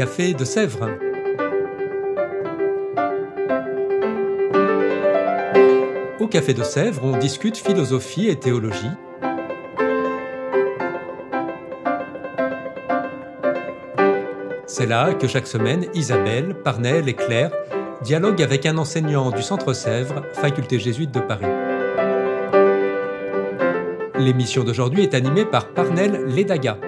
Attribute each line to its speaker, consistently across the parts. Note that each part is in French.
Speaker 1: Café de Sèvres. Au Café de Sèvres, on discute philosophie et théologie. C'est là que chaque semaine, Isabelle, Parnell et Claire dialoguent avec un enseignant du Centre Sèvres, faculté jésuite de Paris. L'émission d'aujourd'hui est animée par Parnell Ledaga.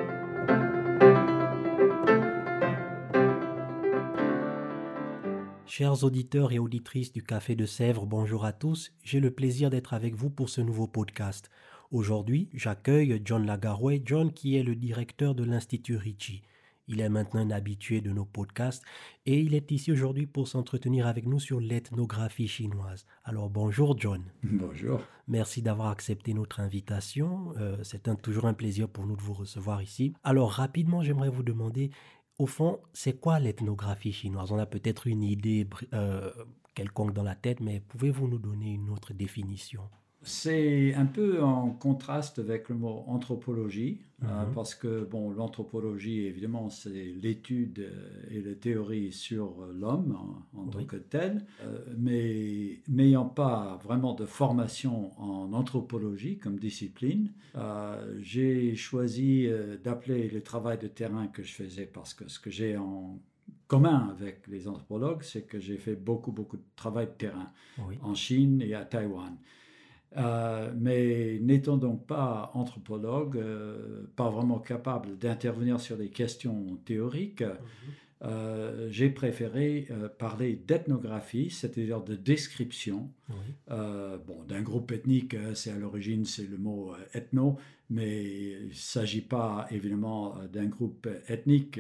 Speaker 2: Chers auditeurs et auditrices du Café de Sèvres, bonjour à tous. J'ai le plaisir d'être avec vous pour ce nouveau podcast. Aujourd'hui, j'accueille John Lagarouet, John qui est le directeur de l'Institut Ricci. Il est maintenant un habitué de nos podcasts et il est ici aujourd'hui pour s'entretenir avec nous sur l'ethnographie chinoise. Alors bonjour John.
Speaker 3: Bonjour.
Speaker 2: Merci d'avoir accepté notre invitation. C'est toujours un plaisir pour nous de vous recevoir ici. Alors rapidement, j'aimerais vous demander, au fond, c'est quoi l'ethnographie chinoise? On a peut-être une idée quelconque dans la tête, mais pouvez-vous nous donner une autre définition?
Speaker 3: C'est un peu en contraste avec le mot anthropologie, parce que l'anthropologie, évidemment, c'est l'étude et la théorie sur l'homme en tant que tel, mais n'ayant pas vraiment de formation en anthropologie comme discipline, j'ai choisi d'appeler le travail de terrain que je faisais, parce que ce que j'ai en commun avec les anthropologues, c'est que j'ai fait beaucoup de travail de terrain en Chine et à Taïwan. Mais n'étant donc pas anthropologue, pas vraiment capable d'intervenir sur des questions théoriques, j'ai préféré parler d'ethnographie, c'est-à-dire de description. D'un groupe ethnique, c'est à l'origine, c'est le mot ethno, mais il ne s'agit pas évidemment d'un groupe ethnique.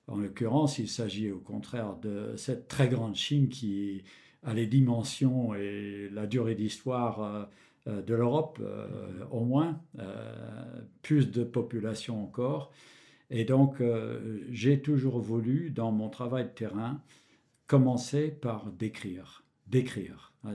Speaker 3: En l'occurrence, il s'agit au contraire de cette très grande Chine qui a les dimensions et la durée d'histoire de l'Europe, au moins, plus de population encore. Et donc, j'ai toujours voulu, dans mon travail de terrain, commencer par décrire.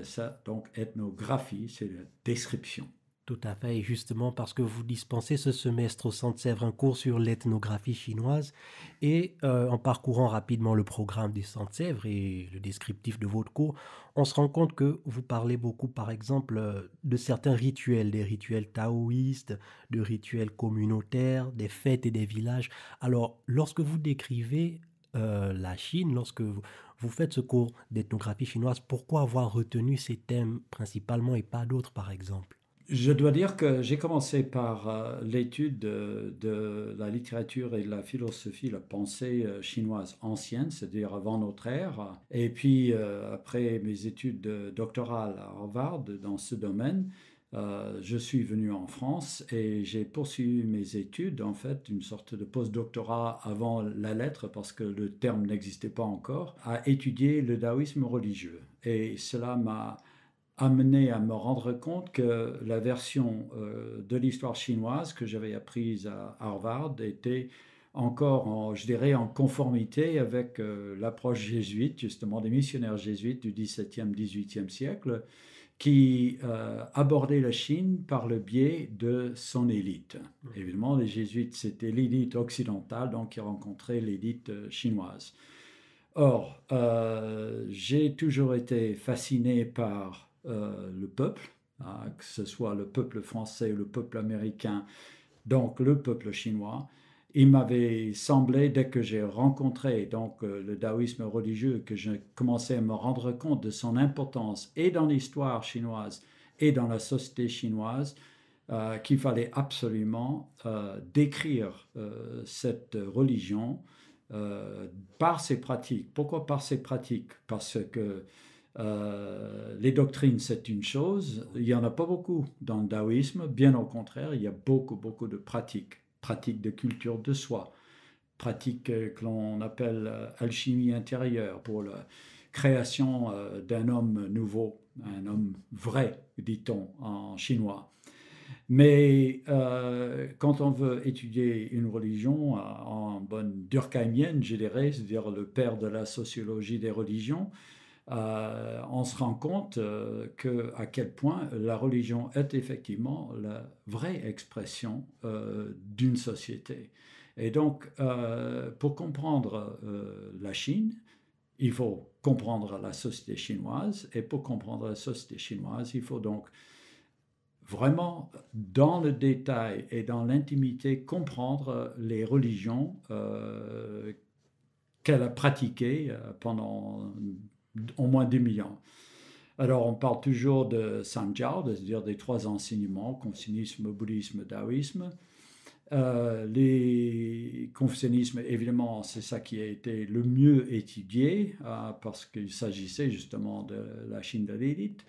Speaker 3: Ça, donc, ethnographie, c'est la description.
Speaker 2: Tout à fait, et justement parce que vous dispensez ce semestre au Centre Sèvres un cours sur l'ethnographie chinoise et en parcourant rapidement le programme du Centre Sèvres et le descriptif de votre cours, on se rend compte que vous parlez beaucoup par exemple de certains rituels, des rituels taoïstes, de rituels communautaires, des fêtes et des villages. Alors lorsque vous décrivez la Chine, lorsque vous faites ce cours d'ethnographie chinoise, pourquoi avoir retenu ces thèmes principalement et pas d'autres par exemple?
Speaker 3: Je dois dire que j'ai commencé par l'étude de la littérature et de la philosophie, la pensée chinoise ancienne, c'est-à-dire avant notre ère. Et puis, après mes études doctorales à Harvard dans ce domaine, je suis venu en France et j'ai poursuivi mes études, en fait, une sorte de post-doctorat avant la lettre, parce que le terme n'existait pas encore, à étudier le taoïsme religieux. Et cela m'a amené à me rendre compte que la version de l'histoire chinoise que j'avais apprise à Harvard était encore, en conformité avec l'approche jésuite, justement des missionnaires jésuites du XVIIe, XVIIIe siècle, qui abordaient la Chine par le biais de son élite. Évidemment, les jésuites, c'était l'élite occidentale, donc qui rencontrait l'élite chinoise. Or, j'ai toujours été fasciné par le peuple, que ce soit le peuple français ou le peuple américain, donc le peuple chinois. Il m'avait semblé, dès que j'ai rencontré donc, le taoïsme religieux, que je commençais à me rendre compte de son importance et dans l'histoire chinoise et dans la société chinoise, qu'il fallait absolument décrire cette religion par ses pratiques. Pourquoi par ses pratiques? Parce que les doctrines, c'est une chose, il n'y en a pas beaucoup dans le taoïsme, bien au contraire, il y a beaucoup de pratiques de culture de soi, pratiques que l'on appelle alchimie intérieure, pour la création d'un homme nouveau, un homme vrai, dit-on en chinois. Mais quand on veut étudier une religion en bonne durkheimienne, je dirais, c'est-à-dire le père de la sociologie des religions, on se rend compte à quel point la religion est effectivement la vraie expression d'une société. Et donc, pour comprendre la Chine, il faut comprendre la société chinoise. Et pour comprendre la société chinoise, il faut donc vraiment, dans le détail et dans l'intimité, comprendre les religions qu'elle a pratiquées pendant au moins 2 000 ans. Alors, on parle toujours de Sanjiao, c'est-à-dire des 3 enseignements, confucianisme, bouddhisme, taoïsme. Les confucianismes, évidemment, c'est ça qui a été le mieux étudié parce qu'il s'agissait justement de la Chine de l'élite.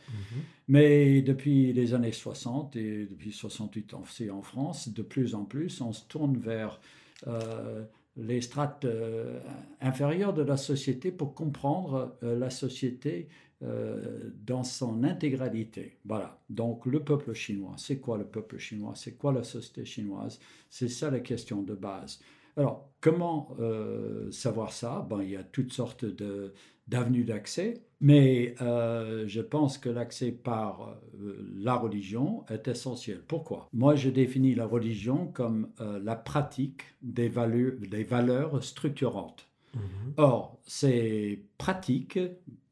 Speaker 3: Mais depuis les années 60 et depuis 68 aussi en France, de plus en plus, on se tourne vers les strates inférieures de la société pour comprendre la société dans son intégralité. Voilà. Donc le peuple chinois, c'est quoi le peuple chinois? C'est quoi la société chinoise? C'est ça la question de base. Alors, comment savoir ça? Ben, il y a toutes sortes d'avenues d'accès, mais je pense que l'accès par la religion est essentiel. Pourquoi? Moi, je définis la religion comme la pratique des valeurs structurantes. Or, ces pratiques,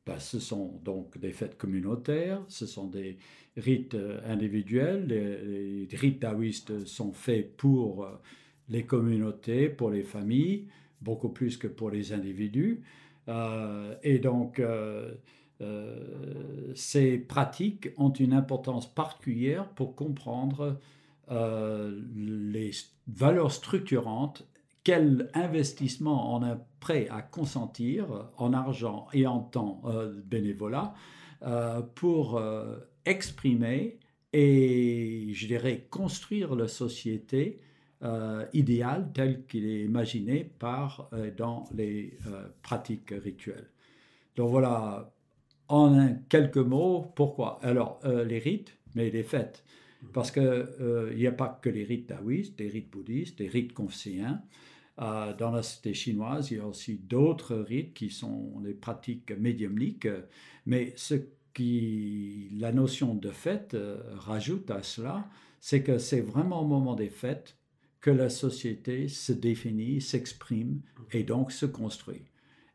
Speaker 3: ben, ce sont donc des fêtes communautaires, ce sont des rites individuels, les rites taoïstes sont faits pour les communautés, pour les familles, beaucoup plus que pour les individus. Et donc, ces pratiques ont une importance particulière pour comprendre les valeurs structurantes, quel investissement on est prêt à consentir en argent et en temps bénévolat pour exprimer et, je dirais, construire la société idéal tel qu'il est imaginé dans les pratiques rituelles. Donc voilà, en quelques mots, pourquoi? Alors, les rites, mais les fêtes. Parce qu'il n'y a pas que les rites taoïstes, des rites bouddhistes, des rites confucéens. Dans la société chinoise, il y a aussi d'autres rites qui sont des pratiques médiumniques, mais la notion de fête rajoute à cela, c'est que c'est vraiment au moment des fêtes que la société se définit, s'exprime et donc se construit.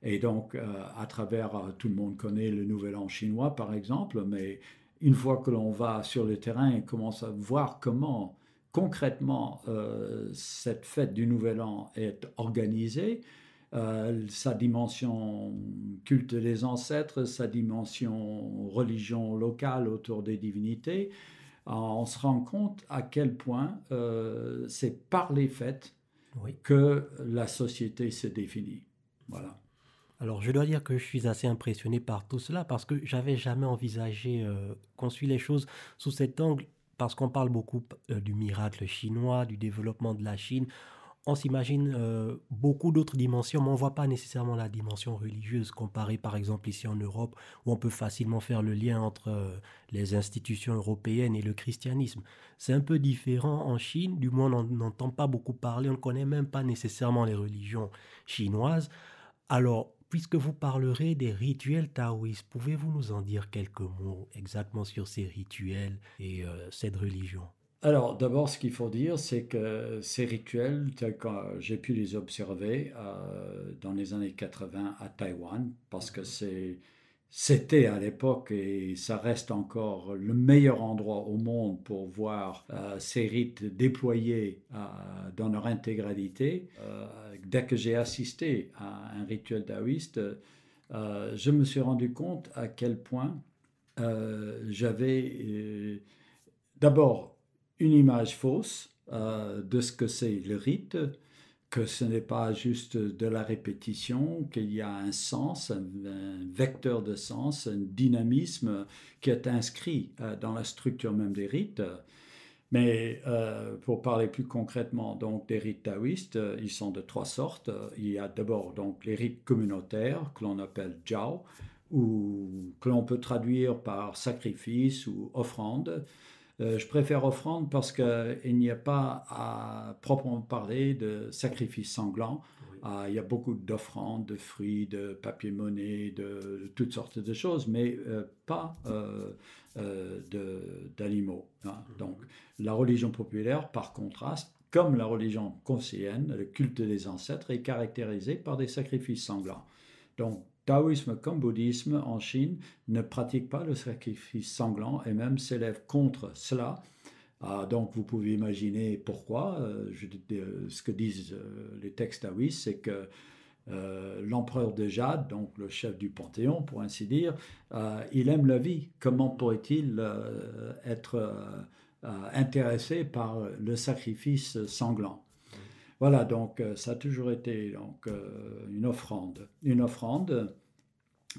Speaker 3: Et donc, à travers, tout le monde connaît le Nouvel An chinois, par exemple, mais une fois que l'on va sur le terrain et commence à voir comment, concrètement, cette fête du Nouvel An est organisée, sa dimension culte des ancêtres, sa dimension religion locale autour des divinités, on se rend compte à quel point c'est par les fêtes que la société se définit. Voilà.
Speaker 2: Alors, je dois dire que je suis assez impressionné par tout cela parce que j'avais jamais envisagé qu'on suit les choses sous cet angle, parce qu'on parle beaucoup du miracle chinois, du développement de la Chine. On s'imagine beaucoup d'autres dimensions, mais on ne voit pas nécessairement la dimension religieuse comparée par exemple ici en Europe, où on peut facilement faire le lien entre les institutions européennes et le christianisme. C'est un peu différent en Chine, du moins on n'entend pas beaucoup parler, on ne connaît même pas nécessairement les religions chinoises. Alors, puisque vous parlerez des rituels taoïstes, pouvez-vous nous en dire quelques mots exactement sur ces rituels et cette religion?
Speaker 3: Alors, d'abord, ce qu'il faut dire, c'est que ces rituels, tels que j'ai pu les observer dans les années 80 à Taïwan, parce que c'était à l'époque et ça reste encore le meilleur endroit au monde pour voir ces rites déployés dans leur intégralité. Dès que j'ai assisté à un rituel taoïste, je me suis rendu compte à quel point j'avais d'abord une image fausse de ce que c'est le rite, que ce n'est pas juste de la répétition, qu'il y a un sens, un vecteur de sens, un dynamisme qui est inscrit dans la structure même des rites. Mais pour parler plus concrètement donc des rites taoïstes, ils sont de 3 sortes. Il y a d'abord donc les rites communautaires que l'on appelle jiao, ou que l'on peut traduire par sacrifice ou offrande. Je préfère offrande parce qu'il n'y a pas à proprement parler de sacrifice sanglant. Il y a beaucoup d'offrandes, de fruits, de papier-monnaie, de toutes sortes de choses, mais pas d'animaux. Hein. Donc, la religion populaire, par contraste, comme la religion confucéenne, le culte des ancêtres est caractérisé par des sacrifices sanglants. Donc, taoïsme comme bouddhisme en Chine ne pratiquent pas le sacrifice sanglant et même s'élèvent contre cela. Donc, vous pouvez imaginer pourquoi. Ce que disent les textes taoïstes, c'est que l'empereur de Jade, donc le chef du panthéon, pour ainsi dire, il aime la vie. Comment pourrait-il être intéressé par le sacrifice sanglant? Voilà, donc ça a toujours été donc, une offrande. Une offrande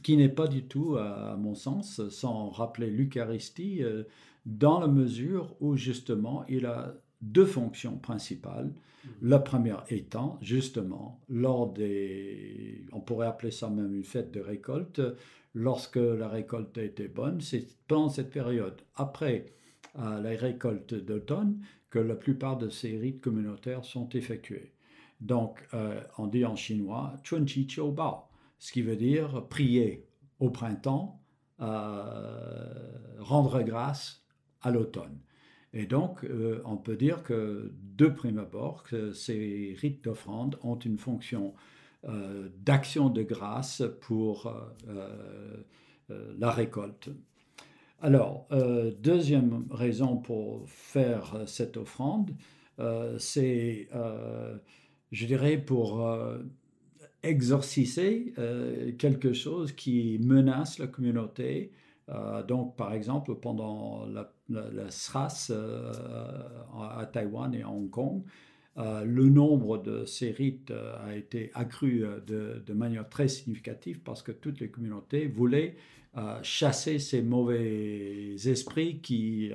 Speaker 3: qui n'est pas du tout, à mon sens, sans rappeler l'Eucharistie, dans la mesure où justement il a deux fonctions principales. La première étant justement lors des, on pourrait appeler ça même une fête de récolte, lorsque la récolte a été bonne, c'est pendant cette période, après la récolte d'automne, que la plupart de ces rites communautaires sont effectués. Donc, on dit en chinois Chun Chi Qiu Bao, ce qui veut dire prier au printemps, rendre grâce à l'automne. Et donc, on peut dire que, de prime abord, que ces rites d'offrande ont une fonction d'action de grâce pour la récolte. Alors, deuxième raison pour faire cette offrande, c'est, je dirais, pour exorciser quelque chose qui menace la communauté. Donc, par exemple, pendant la SRAS à Taïwan et à Hong Kong, le nombre de ces rites a été accru de manière très significative parce que toutes les communautés voulaient chasser ces mauvais esprits qui,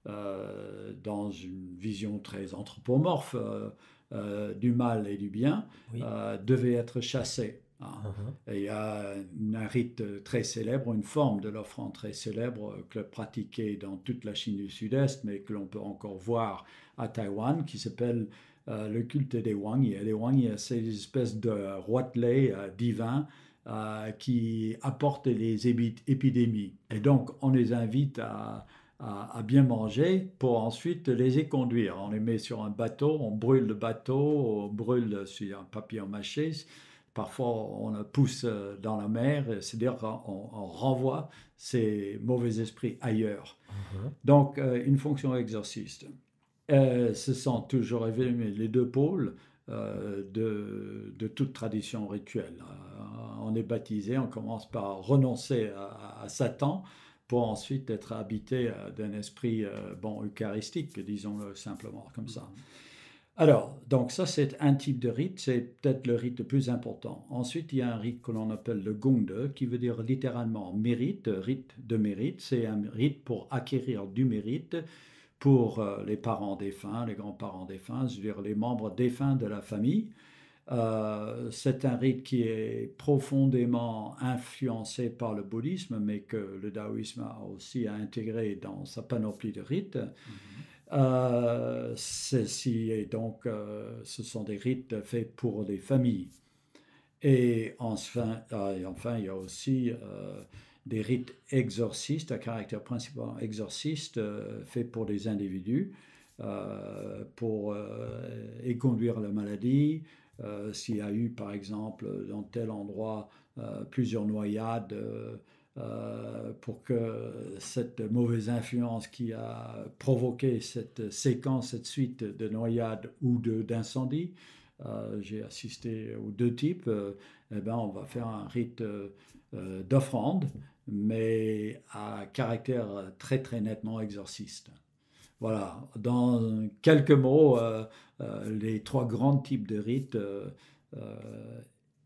Speaker 3: dans une vision très anthropomorphe du mal et du bien,
Speaker 2: Oui.
Speaker 3: devaient être chassés. Et il y a un rite très célèbre, une forme de l'offrande très célèbre que pratiquée dans toute la Chine du Sud-Est, mais que l'on peut encore voir à Taïwan, qui s'appelle le culte des Wangye. Les Wangye, c'est une espèce de roitelet divin qui apporte les épidémies. Et donc, on les invite à bien manger pour ensuite les éconduire. On les met sur un bateau, on brûle le bateau, on brûle sur un papier mâché. Parfois, on le pousse dans la mer, c'est-à-dire qu'on renvoie ces mauvais esprits ailleurs. Donc, une fonction exorciste. Ce sont toujours les deux pôles de toute tradition rituelle. On est baptisé, on commence par renoncer à Satan pour ensuite être habité d'un esprit eucharistique, disons-le simplement comme ça. Alors, donc ça c'est un type de rite, c'est peut-être le rite le plus important. Ensuite, il y a un rite que l'on appelle le gongde, qui veut dire littéralement mérite, rite de mérite. C'est un rite pour acquérir du mérite pour les parents défunts, les grands-parents défunts, c'est-à-dire les membres défunts de la famille. C'est un rite qui est profondément influencé par le bouddhisme, mais que le taoïsme a aussi intégré dans sa panoplie de rites. Ceci est donc, ce sont des rites faits pour les familles. Et enfin, il y a aussi des rites exorcistes, à caractère principalement exorciste, faits pour les individus, pour éconduire la maladie. S'il y a eu, par exemple, dans tel endroit, plusieurs noyades, pour que cette mauvaise influence qui a provoqué cette séquence, cette suite de noyades ou d'incendies, j'ai assisté aux deux types, on va faire un rite d'offrande, mais à caractère très très nettement exorciste. Voilà, dans quelques mots, les trois grands types de rites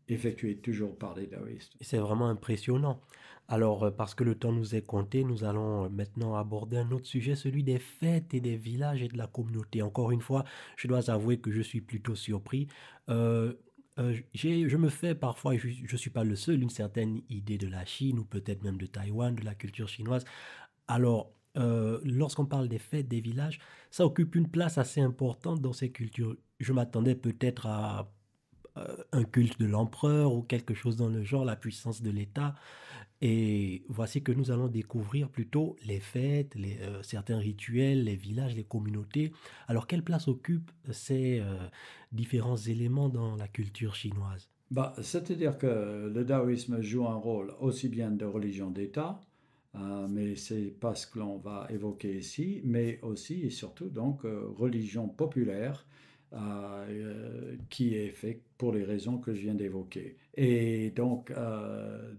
Speaker 3: effectués toujours par les taoïstes.
Speaker 2: C'est vraiment impressionnant. Alors, parce que le temps nous est compté, nous allons maintenant aborder un autre sujet, celui des fêtes et des villages et de la communauté. Encore une fois, je dois avouer que je suis plutôt surpris. Je me fais parfois, je ne suis pas le seul, une certaine idée de la Chine ou peut-être même de Taïwan, de la culture chinoise. Alors, lorsqu'on parle des fêtes, des villages, ça occupe une place assez importante dans ces cultures. Je m'attendais peut-être à un culte de l'empereur ou quelque chose dans le genre, la puissance de l'État. Et voici que nous allons découvrir plutôt les fêtes, certains rituels, les villages, les communautés. Alors, quelle place occupent ces différents éléments dans la culture chinoise?
Speaker 3: C'est-à-dire que le taoïsme joue un rôle aussi bien de religion d'État, mais c'est pas ce que l'on va évoquer ici, mais aussi et surtout donc religion populaire qui est faite pour les raisons que je viens d'évoquer. Et donc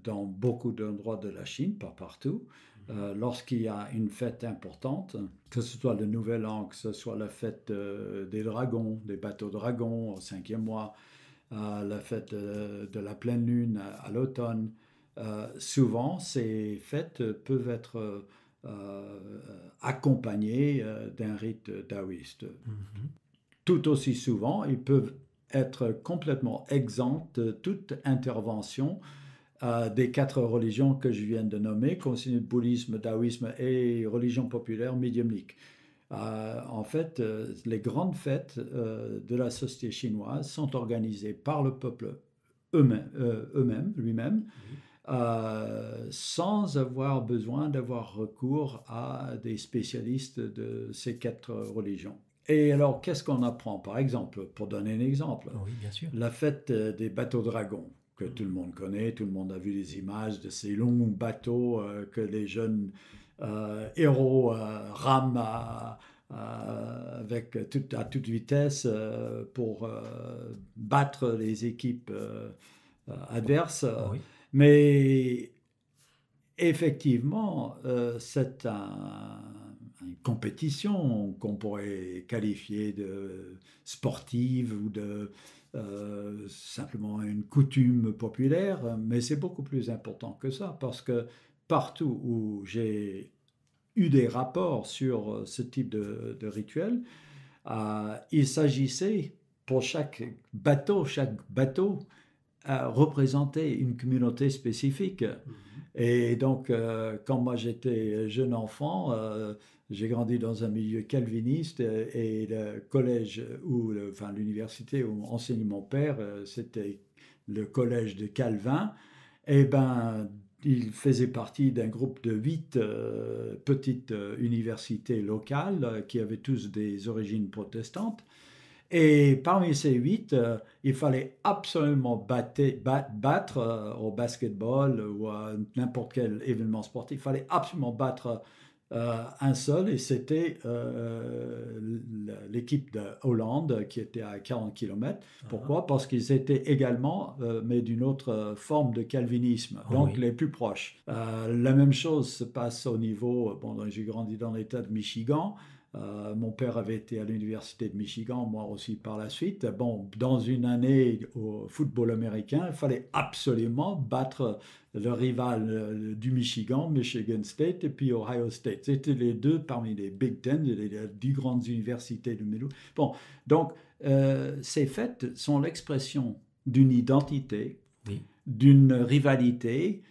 Speaker 3: dans beaucoup d'endroits de la Chine, pas partout, lorsqu'il y a une fête importante, que ce soit le Nouvel An, que ce soit la fête des dragons, des bateaux dragons au 5e mois, la fête de la pleine lune à l'automne. Souvent, ces fêtes peuvent être accompagnées d'un rite taoïste.
Speaker 2: Mhm.
Speaker 3: Tout aussi souvent, ils peuvent être complètement exempts de toute intervention des 4 religions que je viens de nommer, constituent bouddhisme, taoïsme et religion populaire médiumnique. En fait, les grandes fêtes de la société chinoise sont organisées par le peuple lui-même, sans avoir besoin d'avoir recours à des spécialistes de ces 4 religions. Et alors, qu'est-ce qu'on apprend? Par exemple, pour donner un exemple,
Speaker 2: Oui, bien sûr.
Speaker 3: la fête des bateaux dragons, que tout le monde connaît, tout le monde a vu les images de ces longs bateaux que les jeunes héros rament à toute vitesse pour battre les équipes adverses.
Speaker 2: Oui.
Speaker 3: Mais effectivement, c'est une compétition qu'on pourrait qualifier de sportive ou de simplement une coutume populaire, mais c'est beaucoup plus important que ça, parce que partout où j'ai eu des rapports sur ce type de rituel, il s'agissait pour chaque bateau représentait une communauté spécifique. Et donc, quand moi j'étais jeune enfant, j'ai grandi dans un milieu calviniste et le collège l'université où enseignait mon père, c'était le collège de Calvin. Et ben, il faisait partie d'un groupe de 8 petites universités locales qui avaient tous des origines protestantes. Et parmi ces 8, il fallait absolument battre au basketball ou à n'importe quel événement sportif, il fallait absolument battre un seul, et c'était l'équipe de Hollande qui était à 40 km. Pourquoi? Parce qu'ils étaient également, mais d'une autre forme de calvinisme, donc les plus proches. La même chose se passe au niveau, j'ai grandi dans l'État de Michigan. Mon père avait été à l'université de Michigan, moi aussi par la suite. Dans une année au football américain, il fallait absolument battre le rival du Michigan, Michigan State, et puis Ohio State. C'était les deux parmi les Big Ten, les 10 grandes universités du Midwest. Donc ces fêtes sont l'expression d'une identité, d'une rivalité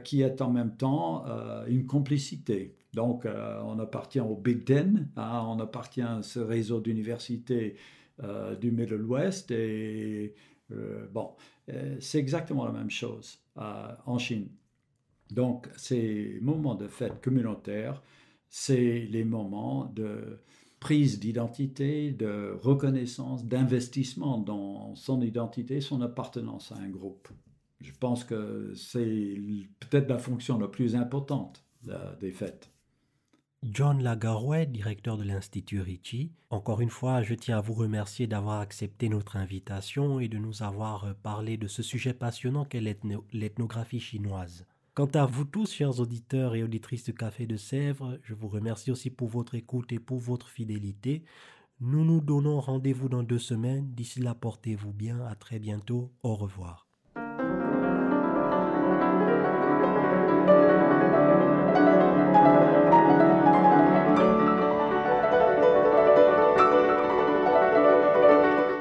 Speaker 3: qui est en même temps une complicité. Donc, on appartient au Big Ten, on appartient à ce réseau d'universités du Middle West, et c'est exactement la même chose en Chine. Donc, ces moments de fête communautaire, c'est les moments de prise d'identité, de reconnaissance, d'investissement dans son identité, son appartenance à un groupe. Je pense que c'est peut-être la fonction la plus importante des fêtes.
Speaker 2: John Lagarouet, directeur de l'Institut Ricci. Encore une fois, je tiens à vous remercier d'avoir accepté notre invitation et de nous avoir parlé de ce sujet passionnant qu'est l'ethnographie chinoise. Quant à vous tous, chers auditeurs et auditrices de Café de Sèvres, je vous remercie aussi pour votre écoute et pour votre fidélité. Nous nous donnons rendez-vous dans 2 semaines. D'ici là, portez-vous bien. À très bientôt. Au revoir.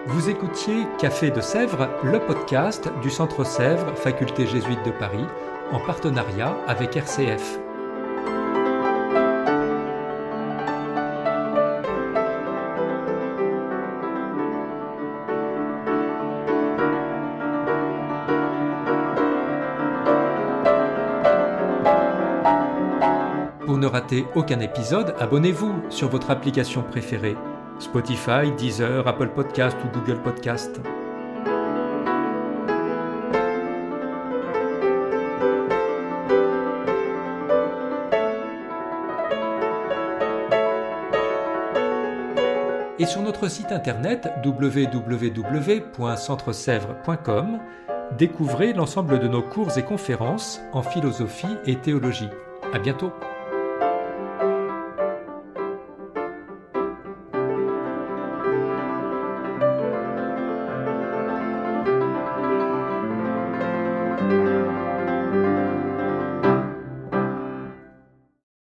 Speaker 1: Vous écoutiez Café de Sèvres, le podcast du Centre Sèvres, Faculté jésuite de Paris, en partenariat avec RCF. ne ratez aucun épisode, abonnez-vous sur votre application préférée. Spotify, Deezer, Apple Podcast ou Google Podcast. Et sur notre site internet www.centresèvres.com, découvrez l'ensemble de nos cours et conférences en philosophie et théologie. À bientôt!